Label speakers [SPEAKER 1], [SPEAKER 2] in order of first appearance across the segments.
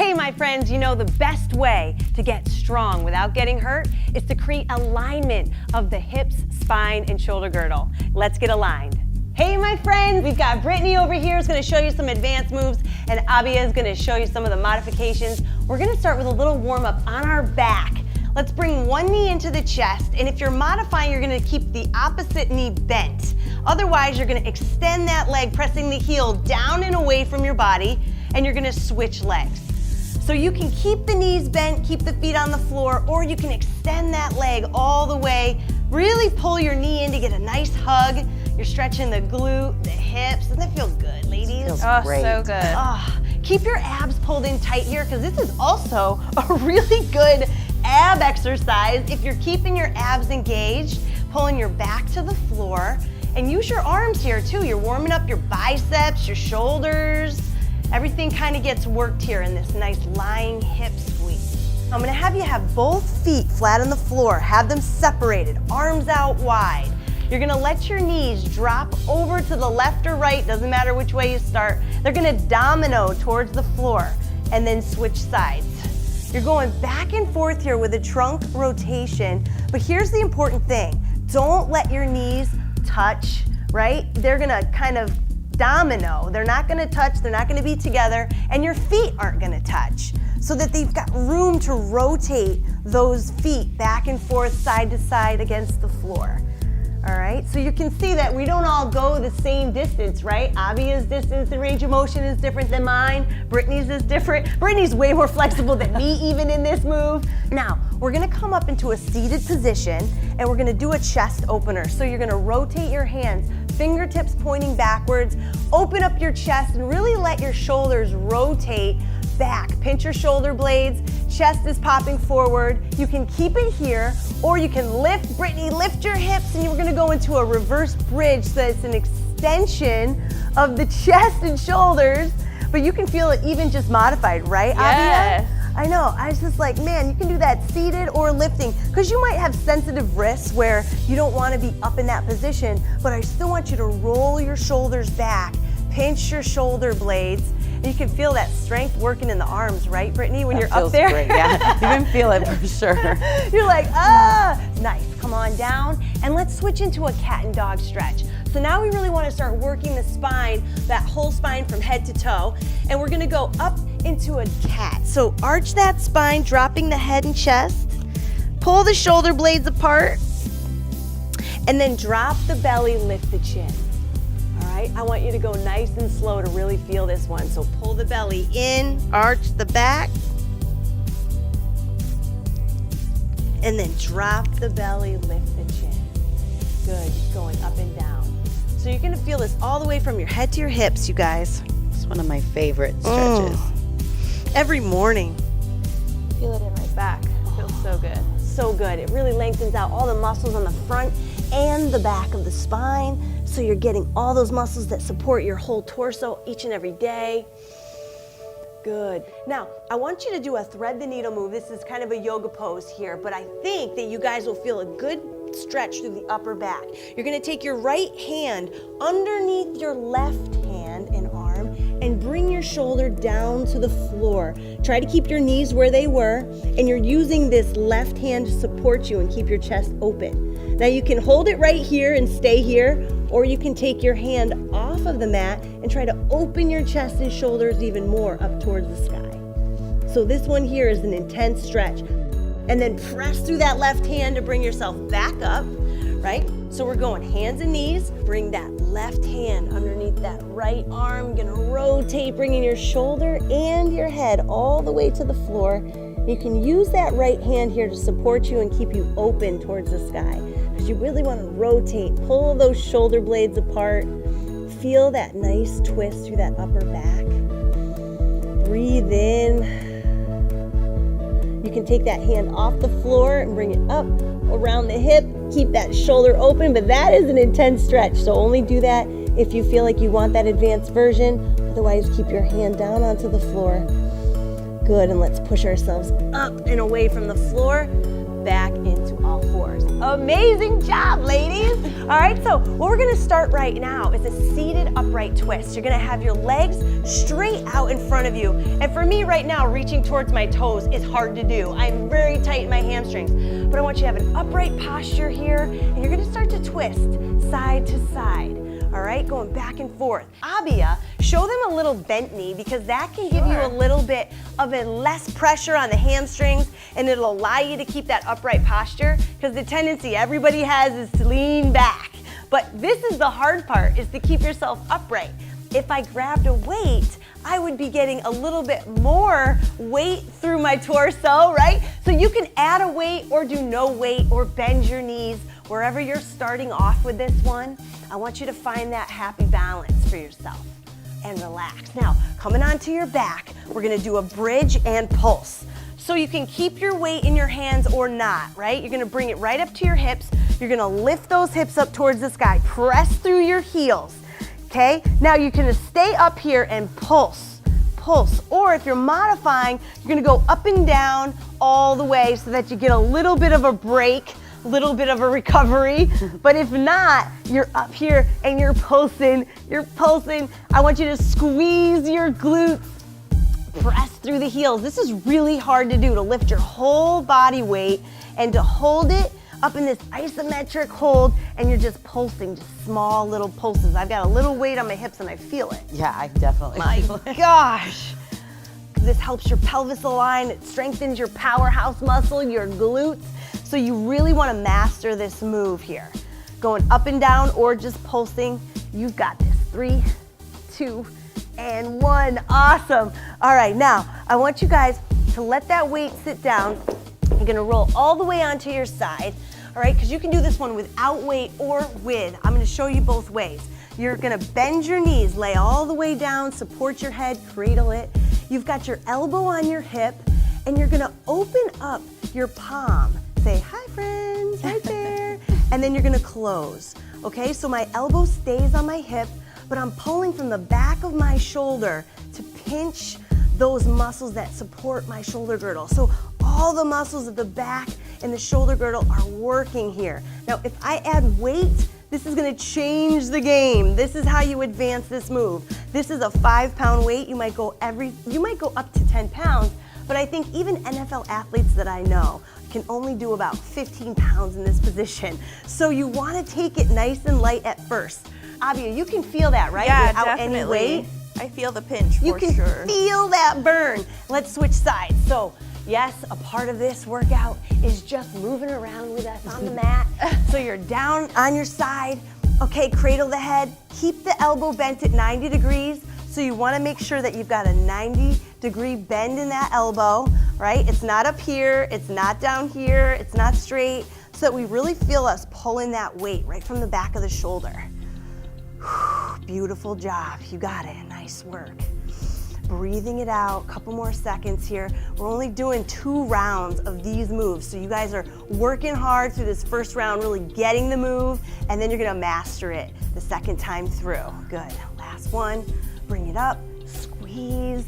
[SPEAKER 1] Hey my friends, you know the best way to get strong without getting hurt is to create alignment of the hips, spine, and shoulder girdle. Let's get aligned. Hey my friends, we've got Brittany over here who's gonna show you some advanced moves, and Abia is gonna show you some of the modifications. We're gonna start with a little warm up on our back. Let's bring one knee into the chest, and if you're modifying, you're gonna keep the opposite knee bent. Otherwise, you're gonna extend that leg, pressing the heel down and away from your body, and you're gonna switch legs. So you can keep the knees bent, keep the feet on the floor, or you can extend that leg all the way. Really pull your knee in to get a nice hug. You're stretching the glute, the hips. Doesn't that feel good, ladies?
[SPEAKER 2] Feels
[SPEAKER 3] great. So good.
[SPEAKER 1] Keep your abs pulled in tight here, because this is also a really good ab exercise. If you're keeping your abs engaged, pulling your back to the floor, and use your arms here too. You're warming up your biceps, your shoulders. Everything kind of gets worked here in this nice lying hip squeeze. I'm gonna have you have both feet flat on the floor, have them separated, arms out wide. You're gonna let your knees drop over to the left or right, doesn't matter which way you start. They're gonna domino towards the floor and then switch sides. You're going back and forth here with a trunk rotation, but here's the important thing. Don't let your knees touch, right? They're gonna kind of domino. They're not gonna touch, they're not gonna be together, and your feet aren't gonna touch, so that they've got room to rotate those feet back and forth, side to side against the floor. All right, so you can see that we don't all go the same distance, right? Avia's distance and range of motion is different than mine. Brittany's is different. Brittany's way more flexible than me even in this move. Now, we're gonna come up into a seated position and we're gonna do a chest opener. So you're gonna rotate your hands, fingertips pointing backwards, open up your chest and really let your shoulders rotate back. Pinch your shoulder blades, chest is popping forward. You can keep it here, or you can lift, Brittany, lift your hips, and you're gonna go into a reverse bridge so it's an extension of the chest and shoulders, but you can feel it even just modified, right,
[SPEAKER 3] Yes.
[SPEAKER 1] Abia? I know, I was just like, man, you can do that seated or lifting, because you might have sensitive wrists where you don't wanna be up in that position, but I still want you to roll your shoulders back, pinch your shoulder blades, and you can feel that strength working in the arms, right, Brittany, when you're up there?
[SPEAKER 2] Great, yeah. You can feel it for sure.
[SPEAKER 1] You're like, nice, come on down, and let's switch into a cat and dog stretch. So now we really wanna start working the spine, that whole spine from head to toe, and we're gonna go up into a cat. So arch that spine, dropping the head and chest, pull the shoulder blades apart, and then drop the belly, lift the chin. All right, I want you to go nice and slow to really feel this one. So pull the belly in, arch the back, and then drop the belly, lift the chin. Good, just going up and down. So you're gonna feel this all the way from your head to your hips, you guys.
[SPEAKER 2] It's one of my favorite stretches.
[SPEAKER 1] Every morning.
[SPEAKER 3] Feel it in my back. It feels so good.
[SPEAKER 1] So good, it really lengthens out all the muscles on the front and the back of the spine. So you're getting all those muscles that support your whole torso each and every day. Good. Now, I want you to do a thread the needle move. This is kind of a yoga pose here, but I think that you guys will feel a good stretch through the upper back. You're gonna take your right hand underneath your left hand and arm and bring your shoulder down to the floor. Try to keep your knees where they were, and you're using this left hand to support you and keep your chest open. Now you can hold it right here and stay here, or you can take your hand off of the mat and try to open your chest and shoulders even more up towards the sky. So this one here is an intense stretch. And then press through that left hand to bring yourself back up, right? So we're going hands and knees, bring that left hand underneath that right arm, gonna rotate, bringing your shoulder and your head all the way to the floor. You can use that right hand here to support you and keep you open towards the sky, because you really wanna rotate, pull those shoulder blades apart, feel that nice twist through that upper back. Breathe in. You can take that hand off the floor and bring it up around the hip. Keep that shoulder open, but that is an intense stretch, so only do that if you feel like you want that advanced version. Otherwise, keep your hand down onto the floor. Good, and let's push ourselves up and away from the floor, back into all fours. yours. Amazing job, ladies. All right, so what we're gonna start right now is a seated upright twist. You're gonna have your legs straight out in front of you. And for me right now, reaching towards my toes is hard to do. I'm very tight in my hamstrings. But I want you to have an upright posture here, and you're gonna start to twist side to side. All right, going back and forth. Abia, show them a little bent knee because that can give you a little bit of a less pressure on the hamstrings, and it'll allow you to keep that upright posture, because the tendency everybody has is to lean back. But this is the hard part, is to keep yourself upright. If I grabbed a weight, I would be getting a little bit more weight through my torso, right? So you can add a weight or do no weight or bend your knees. Wherever you're starting off with this one, I want you to find that happy balance for yourself and relax. Now, coming onto your back, we're gonna do a bridge and pulse. So you can keep your weight in your hands or not, right? You're gonna bring it right up to your hips. You're gonna lift those hips up towards the sky. Press through your heels, okay? Now you're gonna stay up here and pulse, pulse. Or if you're modifying, you're gonna go up and down all the way so that you get a little bit of a break, little bit of a recovery. But if not, you're up here and you're pulsing, you're pulsing. I want you to squeeze your glutes, press through the heels. This is really hard to do, to lift your whole body weight and to hold it up in this isometric hold, and you're just pulsing, just small little pulses. I've got a little weight on my hips and I feel it.
[SPEAKER 2] Yeah, I definitely
[SPEAKER 1] My
[SPEAKER 2] feel it.
[SPEAKER 1] gosh. This helps your pelvis align, it strengthens your powerhouse muscle, your glutes. So you really want to master this move here. Going up and down or just pulsing, you've got this. 3, 2, and 1. Awesome. All right, now I want you guys to let that weight sit down. You're gonna roll all the way onto your side, all right? Because you can do this one without weight or with. I'm gonna show you both ways. You're gonna bend your knees, lay all the way down, support your head, cradle it. You've got your elbow on your hip, and you're gonna open up your palm. Say, hi friends, right there. And then you're gonna close, okay? So my elbow stays on my hip, but I'm pulling from the back of my shoulder to pinch those muscles that support my shoulder girdle. So all the muscles of the back and the shoulder girdle are working here. Now, if I add weight, this is gonna change the game. This is how you advance this move. This is a 5-pound weight. You might go up to 10 pounds, but I think even NFL athletes that I know can only do about 15 pounds in this position. So you wanna take it nice and light at first. Abia, you can feel that, right?
[SPEAKER 3] Yeah,
[SPEAKER 1] Without
[SPEAKER 3] definitely.
[SPEAKER 1] any weight.
[SPEAKER 3] I feel the pinch
[SPEAKER 1] You
[SPEAKER 3] for
[SPEAKER 1] can
[SPEAKER 3] sure.
[SPEAKER 1] feel that burn. Let's switch sides. So yes, a part of this workout is just moving around with us on the mat. So you're down on your side. Okay, cradle the head. Keep the elbow bent at 90 degrees. So you wanna make sure that you've got a 90-degree bend in that elbow, right? It's not up here, it's not down here, it's not straight, so that we really feel us pulling that weight right from the back of the shoulder. Beautiful job, you got it, nice work. Breathing it out, couple more seconds here. We're only doing 2 rounds of these moves, so you guys are working hard through this first round, really getting the move, and then you're gonna master it the second time through. Good, last one, bring it up, squeeze,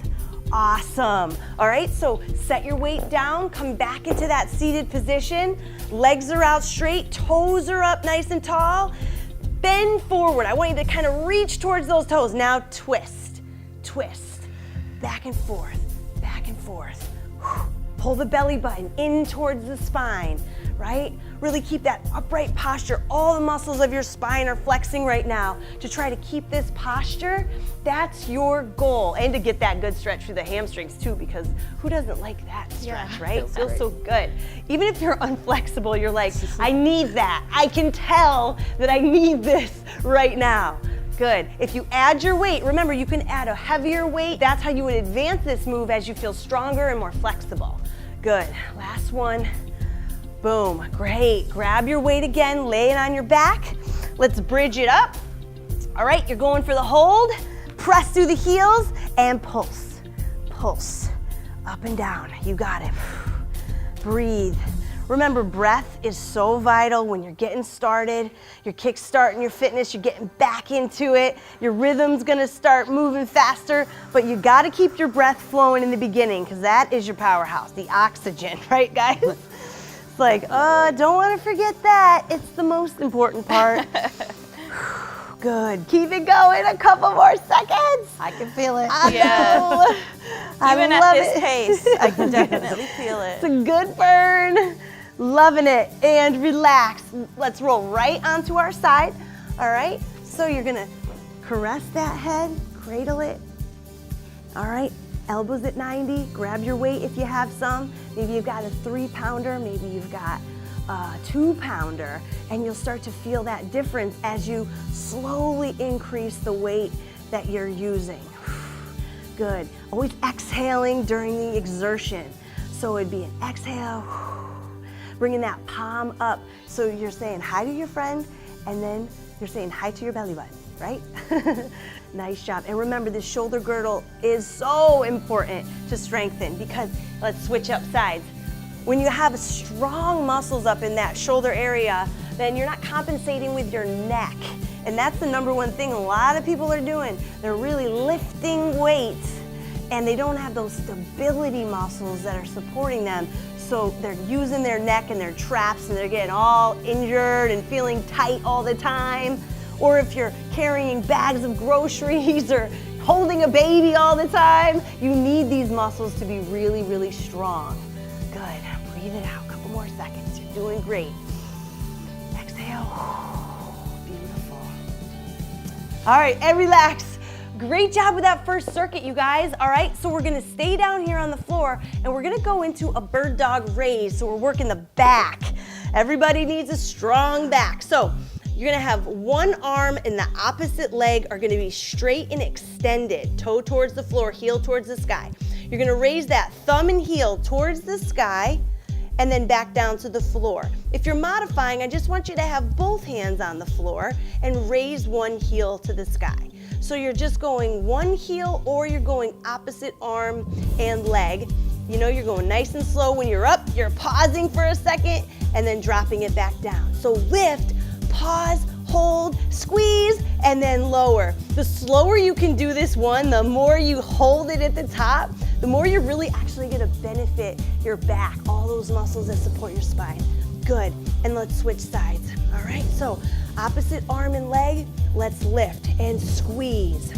[SPEAKER 1] awesome. All right, so set your weight down, come back into that seated position, legs are out straight, toes are up nice and tall, bend forward. I want you to kind of reach towards those toes. Now twist, twist, back and forth, back and forth. Pull the belly button in towards the spine, right? Really keep that upright posture. All the muscles of your spine are flexing right now to try to keep this posture. That's your goal. And to get that good stretch through the hamstrings too, because who doesn't like that stretch, right? Feels so good. Even if you're unflexible, you're like, I need that. I can tell that I need this right now. Good. If you add your weight, remember you can add a heavier weight. That's how you would advance this move as you feel stronger and more flexible. Good. Last one. Boom. Great. Grab your weight again, lay it on your back. Let's bridge it up. All right, you're going for the hold. Press through the heels and pulse. Pulse. Up and down. You got it. Breathe. Remember, breath is so vital when you're getting started. You're kickstarting your fitness, you're getting back into it. Your rhythm's gonna start moving faster, but you gotta keep your breath flowing in the beginning because that is your powerhouse, the oxygen, right guys? So like, don't want to forget that. It's the most important part. Good. Keep it going. A couple more seconds.
[SPEAKER 2] I can feel it.
[SPEAKER 3] Yeah.
[SPEAKER 1] I
[SPEAKER 3] Even
[SPEAKER 1] love
[SPEAKER 3] at this
[SPEAKER 1] it.
[SPEAKER 3] pace, I can definitely feel
[SPEAKER 1] It's
[SPEAKER 3] it.
[SPEAKER 1] a good burn. Loving it. And relax. Let's roll right onto our side. All right. So you're going to caress that head, cradle it. All right. Elbows at 90. Grab your weight if you have some. Maybe you've got a 3-pounder. Maybe you've got a 2-pounder. And you'll start to feel that difference as you slowly increase the weight that you're using. Good. Always exhaling during the exertion. So it'd be an exhale, bringing that palm up. So you're saying hi to your friend, and then you're saying hi to your belly button, right? Nice job. And remember, this shoulder girdle is so important to strengthen because let's switch up sides. When you have strong muscles up in that shoulder area, then you're not compensating with your neck. And that's the number one thing a lot of people are doing. They're really lifting weights and they don't have those stability muscles that are supporting them. So they're using their neck and their traps and they're getting all injured and feeling tight all the time. Or if you're carrying bags of groceries or holding a baby all the time, you need these muscles to be really, really strong. Good. Breathe it out. A couple more seconds. You're doing great. Exhale. Beautiful. All right, and relax. Great job with that first circuit, you guys. All right, so we're gonna stay down here on the floor and we're gonna go into a bird dog raise. So we're working the back. Everybody needs a strong back. So you're gonna have one arm and the opposite leg are gonna be straight and extended, toe towards the floor, heel towards the sky. You're gonna raise that thumb and heel towards the sky and then back down to the floor. If you're modifying, I just want you to have both hands on the floor and raise one heel to the sky. So you're just going one heel or you're going opposite arm and leg. You know, you're going nice and slow. When you're up, you're pausing for a second and then dropping it back down. So lift, pause, hold, squeeze, and then lower. The slower you can do this one, the more you hold it at the top, the more you're really actually gonna benefit your back, all those muscles that support your spine. Good, and let's switch sides. All right, so opposite arm and leg, let's lift and squeeze.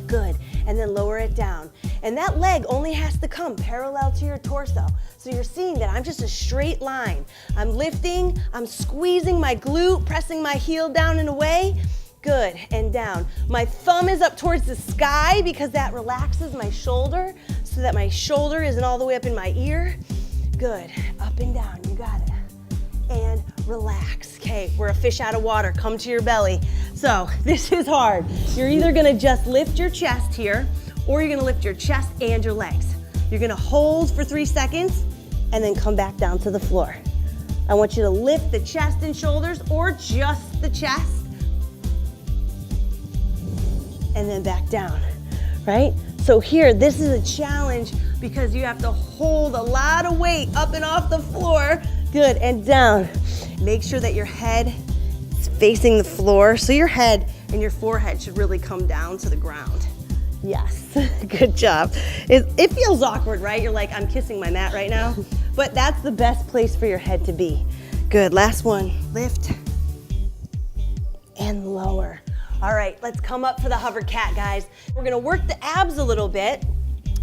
[SPEAKER 1] Good, and then lower it down. And that leg only has to come parallel to your torso. So you're seeing that I'm just a straight line. I'm lifting, I'm squeezing my glute, pressing my heel down and away. Good, and down. My thumb is up towards the sky because that relaxes my shoulder so that my shoulder isn't all the way up in my ear. Good, up and down, you got it. And relax. Okay, we're a fish out of water. Come to your belly. So this is hard. You're either gonna just lift your chest here or you're gonna lift your chest and your legs. You're gonna hold for 3 seconds and then come back down to the floor. I want you to lift the chest and shoulders or just the chest and then back down, right? So here, this is a challenge because you have to hold a lot of weight up and off the floor. Good, and down. Make sure that your head is facing the floor. So your head and your forehead should really come down to the ground. Yes, good job. It feels awkward, right? You're like, I'm kissing my mat right now. But that's the best place for your head to be. Good, last one. Lift and lower. All right, let's come up for the hover cat, guys. We're gonna work the abs a little bit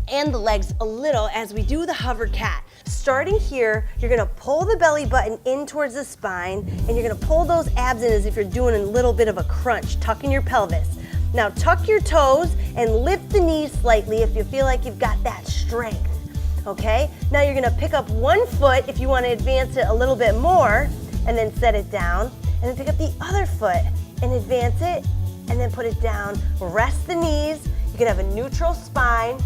[SPEAKER 1] and the legs a little as we do the hover cat. Starting here, you're gonna pull the belly button in towards the spine and you're gonna pull those abs in as if you're doing a little bit of a crunch, tucking your pelvis. Now tuck your toes and lift the knees slightly if you feel like you've got that strength, okay? Now you're gonna pick up one foot if you wanna advance it a little bit more and then set it down, and then pick up the other foot and advance it and then put it down. Rest the knees, you can have a neutral spine,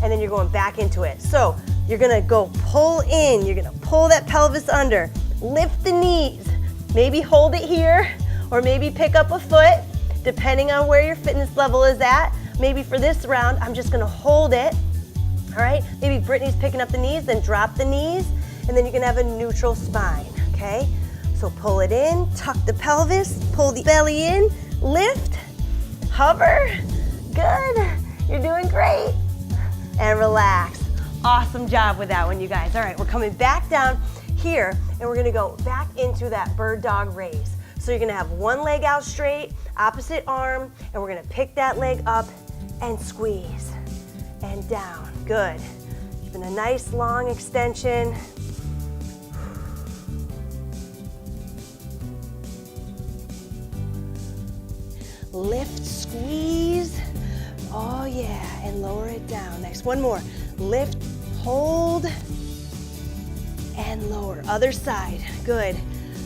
[SPEAKER 1] and then you're going back into it. So you're gonna go pull in, you're gonna pull that pelvis under, lift the knees, maybe hold it here, or maybe pick up a foot, depending on where your fitness level is at. Maybe for this round, I'm just gonna hold it, all right? Maybe Brittany's picking up the knees, then drop the knees, and then you can have a neutral spine, okay? So pull it in, tuck the pelvis, pull the belly in, lift, hover, good, you're doing great. And relax. Awesome job with that one, you guys. All right, we're coming back down. here, and we're gonna go back into that bird dog raise. So you're gonna have one leg out straight, opposite arm, and we're gonna pick that leg up and squeeze and down. Good. Keeping a nice long extension. Lift, squeeze. Oh yeah, and lower it down. Next, one more. Lift, hold, and lower. Other side, good.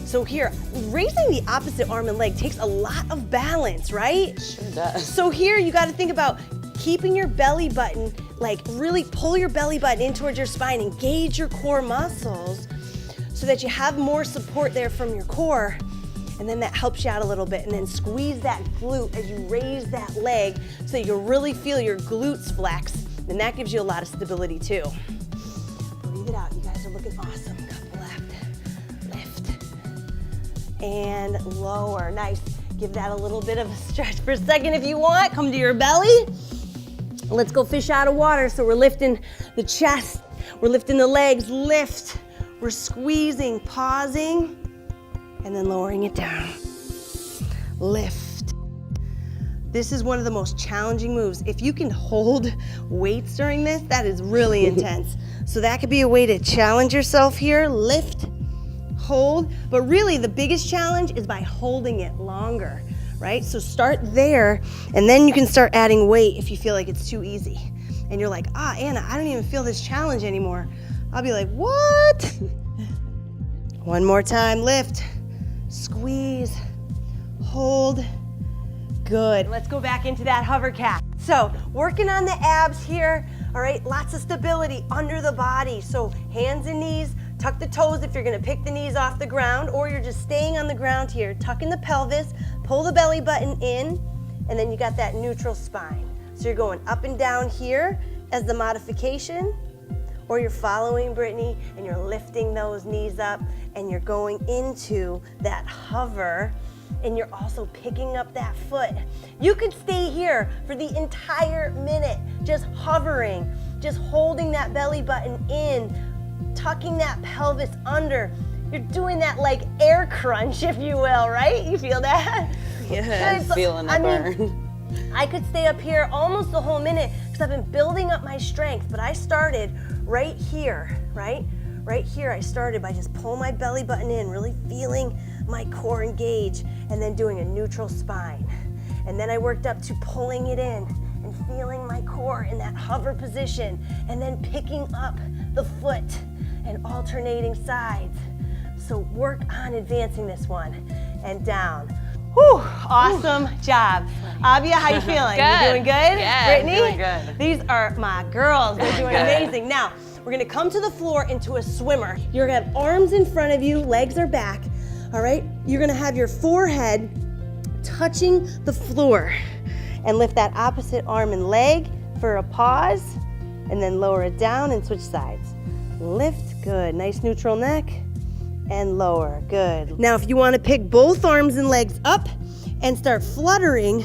[SPEAKER 1] So here, raising the opposite arm and leg takes a lot of balance, right?
[SPEAKER 2] Sure does.
[SPEAKER 1] So here you gotta think about keeping your belly button, like really pull your belly button in towards your spine, engage your core muscles so that you have more support there from your core. And then that helps you out a little bit. And then squeeze that glute as you raise that leg so you really feel your glutes flex. And that gives you a lot of stability too. Breathe it out. You guys are looking awesome. Couple left. Lift. And lower. Nice. Give that a little bit of a stretch for a second if you want. Come to your belly. Let's go fish out of water. So we're lifting the chest. We're lifting the legs. Lift. We're squeezing, pausing, and then lowering it down. Lift. This is one of the most challenging moves. If you can hold weights during this, that is really intense. So that could be a way to challenge yourself here. Lift, hold, but really the biggest challenge is by holding it longer, right? So start there, and then you can start adding weight if you feel like it's too easy. And you're like, Anna, I don't even feel this challenge anymore. I'll be like, what? One more time, lift. Squeeze, hold, good. Let's go back into that hover cat. So working on the abs here, all right, lots of stability under the body. So hands and knees, tuck the toes if you're gonna pick the knees off the ground, or you're just staying on the ground here. Tuck in the pelvis, pull the belly button in, and then you got that neutral spine. So you're going up and down here as the modification, or you're following Brittany and you're lifting those knees up and you're going into that hover, and you're also picking up that foot. You could stay here for the entire minute, just hovering, just holding that belly button in, tucking that pelvis under. You're doing that like air crunch, if you will, right? You feel that?
[SPEAKER 2] Yeah, I'm feeling the burn.
[SPEAKER 1] I could stay up here almost the whole minute because I've been building up my strength, but I started right here, right? Right here, I started by just pulling my belly button in, really feeling my core engage, and then doing a neutral spine. And then I worked up to pulling it in and feeling my core in that hover position, and then picking up the foot and alternating sides. So work on advancing this one. And down. Whew, awesome job. Abia, how you feeling?
[SPEAKER 3] Good.
[SPEAKER 1] You doing good?
[SPEAKER 3] Yeah,
[SPEAKER 1] Brittany?
[SPEAKER 3] doing good.
[SPEAKER 1] These are my girls. They're doing
[SPEAKER 3] Good.
[SPEAKER 1] amazing. Now, we're gonna come to the floor into a swimmer. You're gonna have arms in front of you, legs are back, all right? You're gonna have your forehead touching the floor, and lift that opposite arm and leg for a pause, and then lower it down and switch sides. Lift, good, nice neutral neck, and lower, good. Now, if you wanna pick both arms and legs up and start fluttering,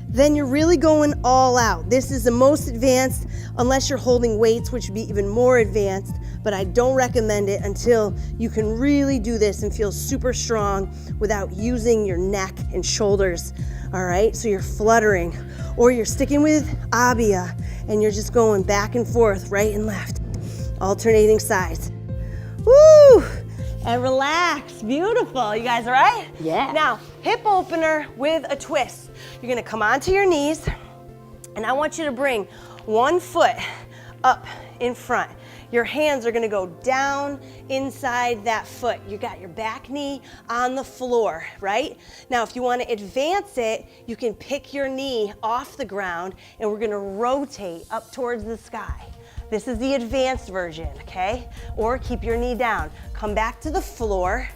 [SPEAKER 1] then you're really going all out. This is the most advanced, unless you're holding weights, which would be even more advanced, but I don't recommend it until you can really do this and feel super strong without using your neck and shoulders, all right? So you're fluttering, or you're sticking with Abia, and you're just going back and forth, right and left, alternating sides. Woo! And relax, beautiful. You guys all right?
[SPEAKER 2] Yeah.
[SPEAKER 1] Now, hip opener with a twist. You're gonna come onto your knees, and I want you to bring one foot up in front. Your hands are gonna go down inside that foot. You got your back knee on the floor, right? Now, if you wanna advance it, you can pick your knee off the ground, and we're gonna rotate up towards the sky. This is the advanced version, okay? Or keep your knee down. Come back to the floor,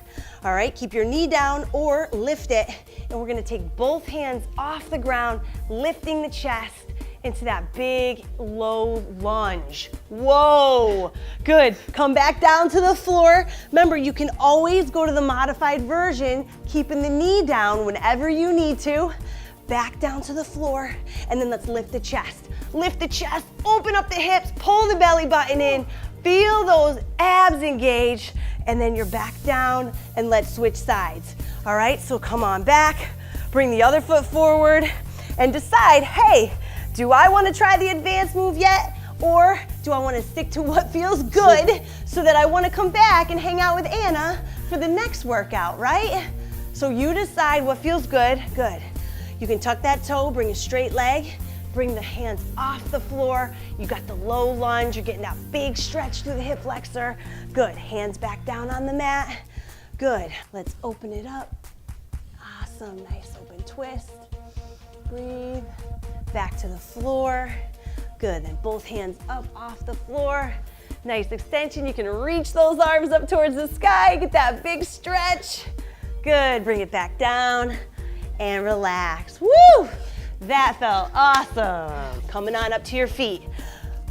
[SPEAKER 1] all right? Keep your knee down or lift it, and we're gonna take both hands off the ground, lifting the chest into that big, low lunge. Whoa, good. Come back down to the floor. Remember, you can always go to the modified version, keeping the knee down whenever you need to. Back down to the floor, and then let's lift the chest. Lift the chest, open up the hips, pull the belly button in, feel those abs engage, and then you're back down, and let's switch sides. All right, so come on back, bring the other foot forward, and decide, hey, do I want to try the advanced move yet? Or do I want to stick to what feels good so that I want to come back and hang out with Anna for the next workout, right? So you decide what feels good. Good. You can tuck that toe, bring a straight leg, bring the hands off the floor. You got the low lunge. You're getting that big stretch through the hip flexor. Good. Hands back down on the mat. Good. Let's open it up. Awesome. Nice open twist. Breathe. Back to the floor. Good, then both hands up off the floor. Nice extension, you can reach those arms up towards the sky, get that big stretch. Good, bring it back down and relax. Woo! That felt awesome. Coming on up to your feet.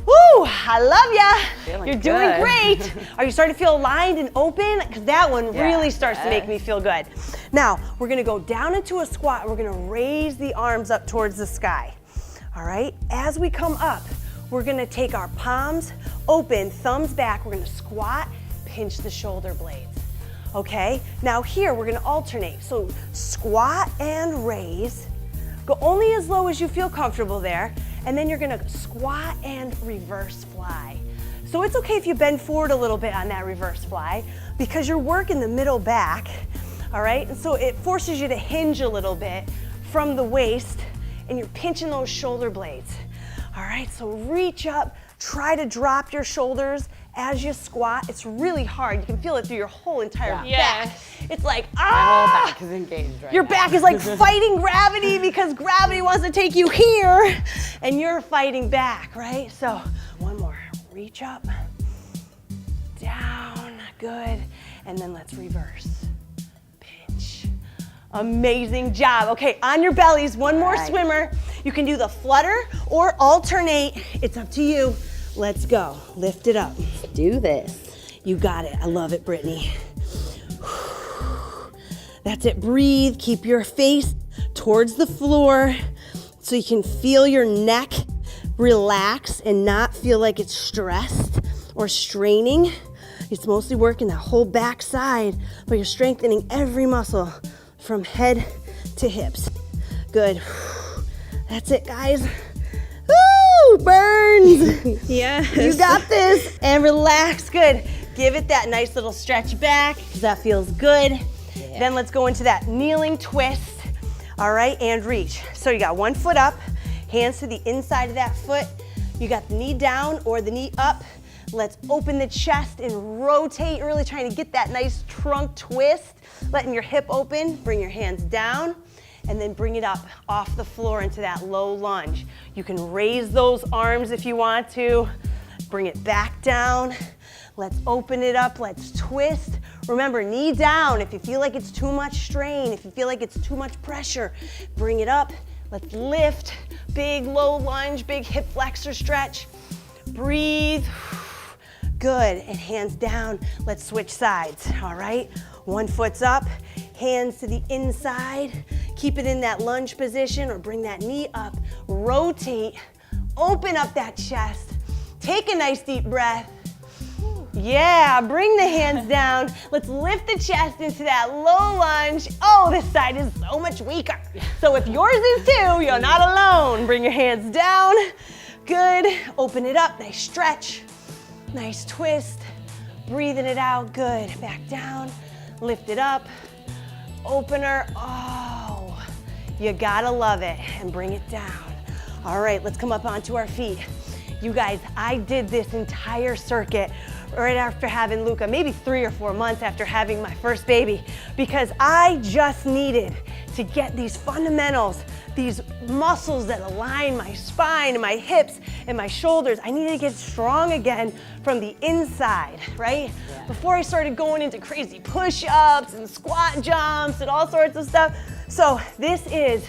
[SPEAKER 1] Woo, I love ya. You're doing great. Are you starting to feel aligned and open? Because that one really starts to make me feel good. Now, we're gonna go down into a squat. We're gonna raise the arms up towards the sky. All right, as we come up, we're gonna take our palms open, thumbs back, we're gonna squat, pinch the shoulder blades. Okay, now here we're gonna alternate. So squat and raise, go only as low as you feel comfortable there, and then you're gonna squat and reverse fly. So it's okay if you bend forward a little bit on that reverse fly because you're working the middle back, all right? And so it forces you to hinge a little bit from the waist, and you're pinching those shoulder blades. All right, so reach up, try to drop your shoulders as you squat. It's really hard. You can feel it through your whole entire back. It's like,
[SPEAKER 2] My whole back is engaged right
[SPEAKER 1] Your
[SPEAKER 2] now.
[SPEAKER 1] back is like fighting gravity because gravity wants to take you here and you're fighting back, right? So one more, reach up, down, good, and then let's reverse. Amazing job. Okay, on your bellies, one more swimmer. You can do the flutter or alternate. It's up to you. Let's go. Lift it up.
[SPEAKER 2] Do this.
[SPEAKER 1] You got it. I love it, Brittany. That's it. Breathe. Keep your face towards the floor so you can feel your neck relax and not feel like it's stressed or straining. It's mostly working that whole back side, but you're strengthening every muscle from head to hips. Good. That's it, guys. Woo! Burns!
[SPEAKER 3] Yes.
[SPEAKER 1] You got this. And relax. Good. Give it that nice little stretch back because that feels good. Yeah. Then let's go into that kneeling twist. All right, and reach. So you got one foot up, hands to the inside of that foot. You got the knee down or the knee up. Let's open the chest and rotate, really trying to get that nice trunk twist. Letting your hip open, bring your hands down, and then bring it up off the floor into that low lunge. You can raise those arms if you want to. Bring it back down. Let's open it up, let's twist. Remember, knee down. If you feel like it's too much strain, if you feel like it's too much pressure, bring it up. Let's lift, big low lunge, big hip flexor stretch. Breathe. Good, and hands down. Let's switch sides, all right? One foot's up, hands to the inside. Keep it in that lunge position or bring that knee up. Rotate, open up that chest. Take a nice deep breath. Yeah, bring the hands down. Let's lift the chest into that low lunge. Oh, this side is so much weaker. So if yours is too, you're not alone. Bring your hands down. Good, open it up, nice stretch. Nice twist, breathing it out, good. Back down, lift it up, opener, oh, you gotta love it, and bring it down. All right, let's come up onto our feet. You guys, I did this entire circuit right after having Luca, maybe 3 or 4 months after having my first baby, because I just needed to get these fundamentals, these muscles that align my spine and my hips and my shoulders. I needed to get strong again from the inside, right? Yeah. Before I started going into crazy push-ups and squat jumps and all sorts of stuff. So this is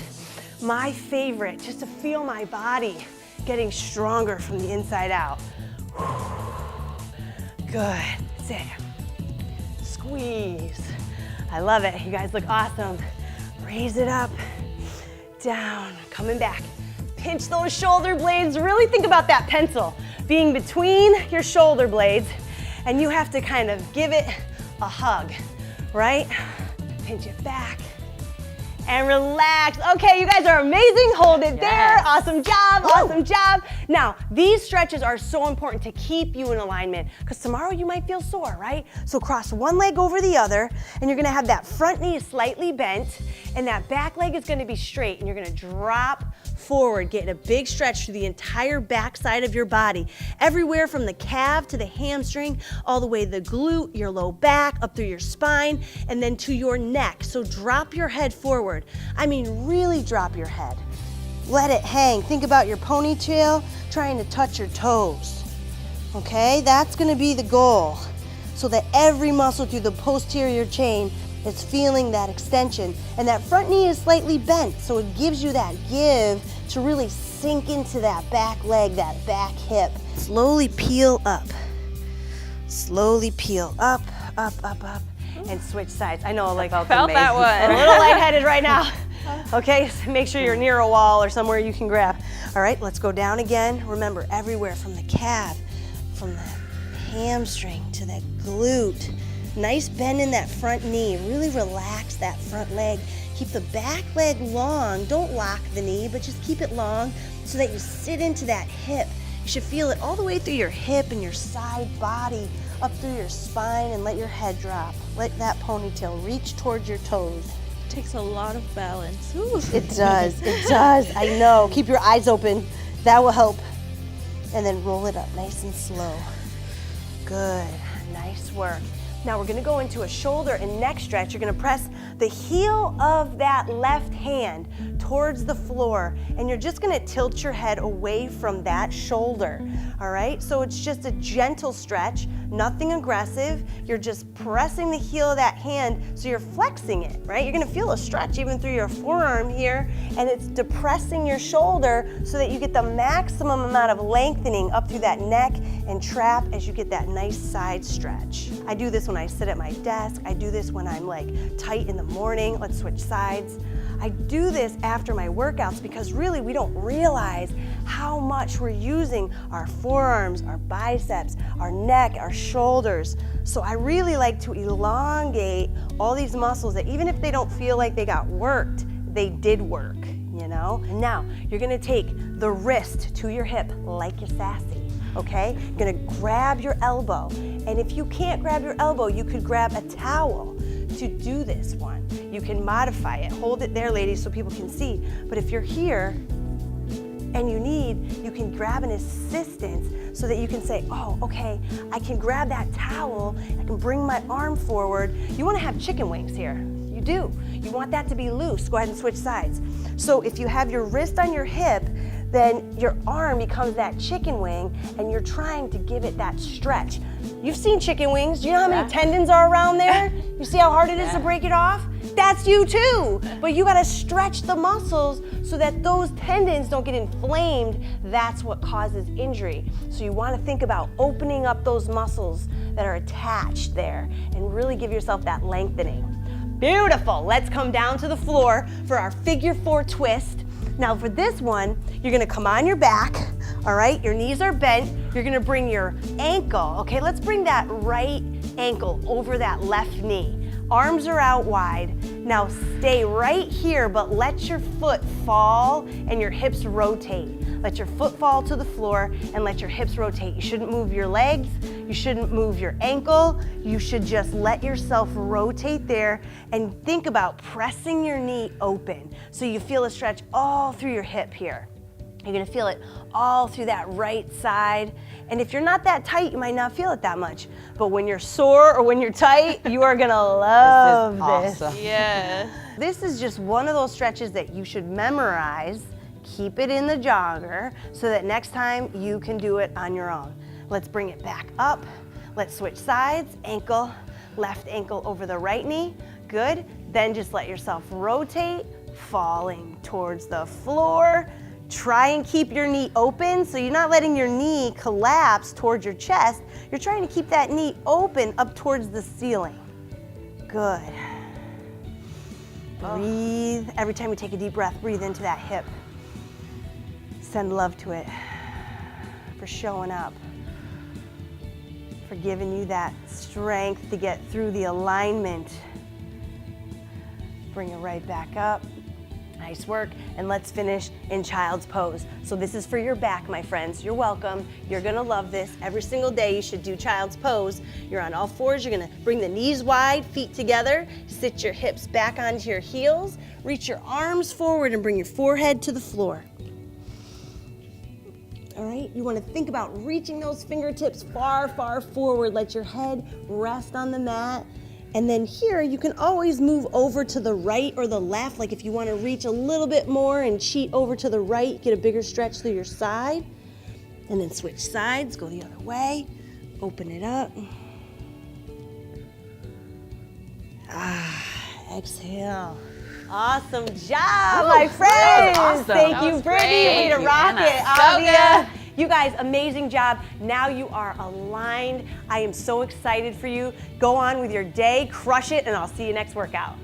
[SPEAKER 1] my favorite, just to feel my body getting stronger from the inside out. Good, that's it. Squeeze. I love it, you guys look awesome. Raise it up, down, coming back. Pinch those shoulder blades, really think about that pencil being between your shoulder blades, and you have to kind of give it a hug, right? Pinch it back and relax. Okay, you guys are amazing. Hold it there. Awesome job, awesome job. Now, these stretches are so important to keep you in alignment because tomorrow you might feel sore, right? So cross one leg over the other and you're gonna have that front knee slightly bent and that back leg is gonna be straight and you're gonna drop forward, getting a big stretch through the entire back side of your body. Everywhere from the calf to the hamstring, all the way to the glute, your low back, up through your spine, and then to your neck. So drop your head forward. I mean, really drop your head. Let it hang. Think about your ponytail trying to touch your toes. Okay, that's gonna be the goal. So that every muscle through the posterior chain is feeling that extension. And that front knee is slightly bent, so it gives you that give to really sink into that back leg, that back hip. Slowly peel up. Slowly peel up, up, up, up, and switch sides. I know, like,
[SPEAKER 3] Felt that one.
[SPEAKER 1] I'm a little lightheaded right now. Okay, so make sure you're near a wall or somewhere you can grab. All right, let's go down again. Remember, everywhere from the calf, from the hamstring to the glute. Nice bend in that front knee. Really relax that front leg. Keep the back leg long. Don't lock the knee, but just keep it long so that you sit into that hip. You should feel it all the way through your hip and your side body, up through your spine, and let your head drop. Let that ponytail reach towards your toes.
[SPEAKER 3] Takes a lot of balance. Ooh.
[SPEAKER 1] It does, it does. I know. Keep your eyes open. That will help. And then roll it up nice and slow. Good, nice work. Now we're gonna go into a shoulder and neck stretch. You're gonna press the heel of that left hand towards the floor, and you're just gonna tilt your head away from that shoulder, all right? So it's just a gentle stretch, nothing aggressive. You're just pressing the heel of that hand, so you're flexing it, right? You're gonna feel a stretch even through your forearm here, and it's depressing your shoulder so that you get the maximum amount of lengthening up through that neck and trap as you get that nice side stretch. I do this when I sit at my desk. I do this when I'm like tight in the morning. Let's switch sides. I do this after my workouts because really we don't realize how much we're using our forearms, our biceps, our neck, our shoulders. So I really like to elongate all these muscles that even if they don't feel like they got worked, they did work, you know? And now you're gonna take the wrist to your hip like you're sassy. Okay, you're gonna grab your elbow. And if you can't grab your elbow, you could grab a towel to do this one. You can modify it. Hold it there, ladies, so people can see. But if you're here and you can grab an assistance so that you can say, oh, okay, I can grab that towel, I can bring my arm forward. You wanna have chicken wings here. You do. You want that to be loose. Go ahead and switch sides. So if you have your wrist on your hip, then your arm becomes that chicken wing and you're trying to give it that stretch. You've seen chicken wings. Do you know how many tendons are around there? You see how hard it is to break it off? That's you too. But you gotta stretch the muscles so that those tendons don't get inflamed. That's what causes injury. So you wanna think about opening up those muscles that are attached there and really give yourself that lengthening. Beautiful. Let's come down to the floor for our figure 4 twist. Now for this one, you're gonna come on your back, all right? Your knees are bent. You're gonna bring your ankle, okay? Let's bring that right ankle over that left knee. Arms are out wide. Now stay right here, but let your foot fall and your hips rotate. Let your foot fall to the floor and let your hips rotate. You shouldn't move your legs. You shouldn't move your ankle. You should just let yourself rotate there and think about pressing your knee open so you feel a stretch all through your hip here. You're gonna feel it all through that right side. And if you're not that tight, you might not feel it that much. But when you're sore or when you're tight, you are gonna love this.
[SPEAKER 2] Awesome.
[SPEAKER 3] Yeah.
[SPEAKER 1] This is just one of those stretches that you should memorize, keep it in the jogger, so that next time you can do it on your own. Let's bring it back up. Let's switch sides, ankle, left ankle over the right knee. Good. Then just let yourself rotate, falling towards the floor. Try and keep your knee open, so you're not letting your knee collapse towards your chest. You're trying to keep that knee open up towards the ceiling. Good. Breathe. Every time you take a deep breath, breathe into that hip. Send love to it for showing up, for giving you that strength to get through the alignment. Bring it right back up. Nice work, and let's finish in child's pose. So this is for your back, my friends. You're welcome. You're gonna love this. Every single day you should do child's pose. You're on all fours. You're gonna bring the knees wide, feet together. Sit your hips back onto your heels. Reach your arms forward and bring your forehead to the floor. All right, you wanna think about reaching those fingertips far, far forward. Let your head rest on the mat. And then here, you can always move over to the right or the left, like if you want to reach a little bit more and cheat over to the right, get a bigger stretch through your side. And then switch sides, go the other way, open it up. Exhale. Awesome job, my friends.
[SPEAKER 2] awesome.
[SPEAKER 1] Thank
[SPEAKER 3] That
[SPEAKER 1] you,
[SPEAKER 3] was
[SPEAKER 1] Brittany.
[SPEAKER 3] great.
[SPEAKER 1] Way to
[SPEAKER 3] Thank you,
[SPEAKER 1] rock
[SPEAKER 3] Anna.
[SPEAKER 1] it.
[SPEAKER 3] So
[SPEAKER 1] Avia.
[SPEAKER 3] good.
[SPEAKER 1] You guys, amazing job. Now you are aligned. I am so excited for you. Go on with your day, crush it, and I'll see you next workout.